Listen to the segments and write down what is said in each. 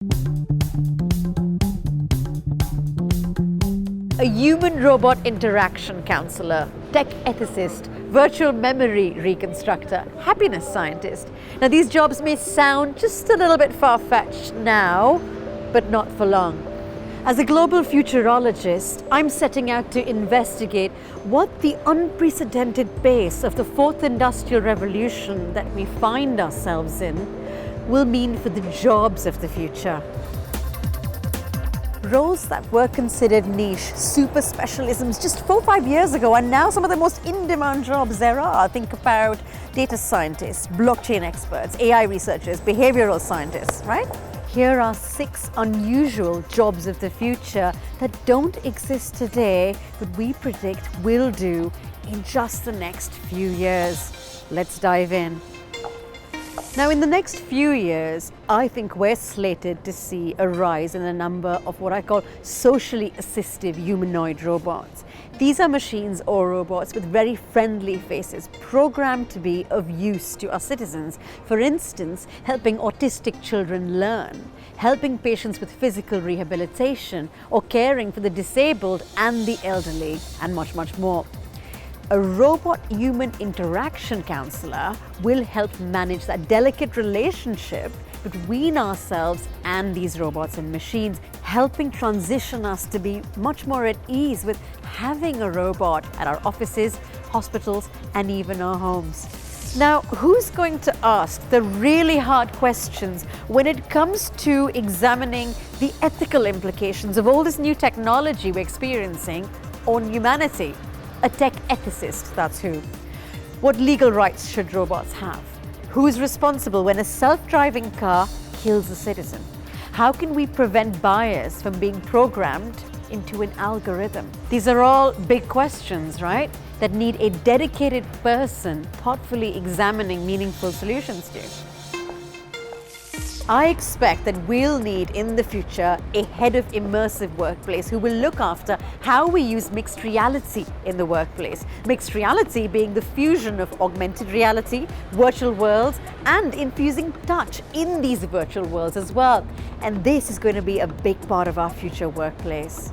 A human-robot interaction counselor, tech ethicist, virtual memory reconstructor, happiness scientist. Now these jobs may sound just a little bit far-fetched now, but not for long. As a global futurologist, I'm setting out to investigate what the unprecedented pace of the fourth industrial revolution that we find ourselves in will mean for the jobs of the future. Roles that were considered niche, super specialisms just 4 or 5 years ago are now some of the most in-demand jobs there are. Think about data scientists, blockchain experts, AI researchers, behavioral scientists, right? Here are 6 unusual jobs of the future that don't exist today, but we predict will do in just the next few years. Let's dive in. Now, in the next few years, I think we're slated to see a rise in the number of what I call socially assistive humanoid robots. These are machines or robots with very friendly faces, programmed to be of use to our citizens. For instance, helping autistic children learn, helping patients with physical rehabilitation, or caring for the disabled and the elderly, and much, much more. A robot-human interaction counselor will help manage that delicate relationship between ourselves and these robots and machines, helping transition us to be much more at ease with having a robot at our offices, hospitals, and even our homes. Now, who's going to ask the really hard questions when it comes to examining the ethical implications of all this new technology we're experiencing on humanity? A tech ethicist, that's who. What legal rights should robots have? Who's responsible when a self-driving car kills a citizen? How can we prevent bias from being programmed into an algorithm? These are all big questions, right? That need a dedicated person thoughtfully examining meaningful solutions to. I expect that we'll need in the future a head of Immersive Workplace who will look after how we use mixed reality in the workplace. Mixed reality being the fusion of augmented reality, virtual worlds, and infusing touch in these virtual worlds as well. And this is going to be a big part of our future workplace.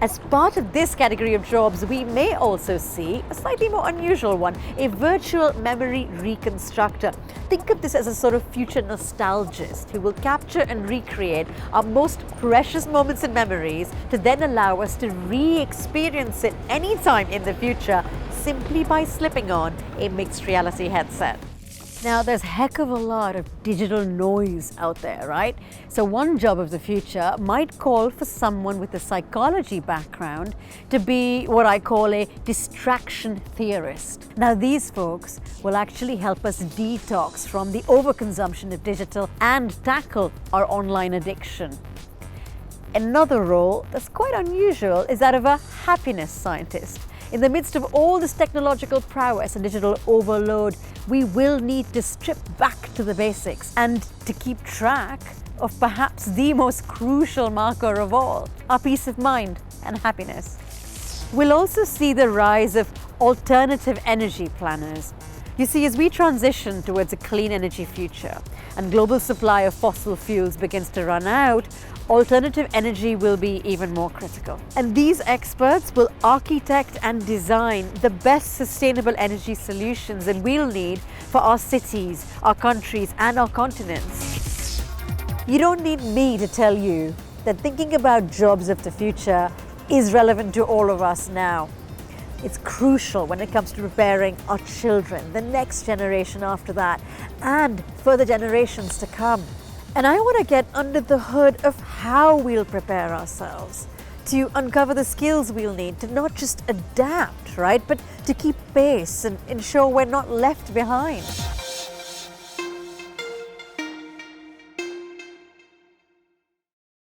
As part of this category of jobs, we may also see a slightly more unusual one, a virtual memory reconstructor. Think of this as a sort of future nostalgist who will capture and recreate our most precious moments and memories to then allow us to re-experience it anytime in the future simply by slipping on a mixed reality headset. Now, there's a heck of a lot of digital noise out there, right? So one job of the future might call for someone with a psychology background to be what I call a distraction theorist. Now, these folks will actually help us detox from the overconsumption of digital and tackle our online addiction. Another role that's quite unusual is that of a happiness scientist. In the midst of all this technological prowess and digital overload, we will need to strip back to the basics and to keep track of perhaps the most crucial marker of all, our peace of mind and happiness. We'll also see the rise of alternative energy planners. You see, as we transition towards a clean energy future and global supply of fossil fuels begins to run out, alternative energy will be even more critical. And these experts will architect and design the best sustainable energy solutions that we'll need for our cities, our countries, and our continents. You don't need me to tell you that thinking about jobs of the future is relevant to all of us now. It's crucial when it comes to preparing our children, the next generation after that, and further generations to come. And I want to get under the hood of how we'll prepare ourselves, to uncover the skills we'll need to not just adapt, right, but to keep pace and ensure we're not left behind.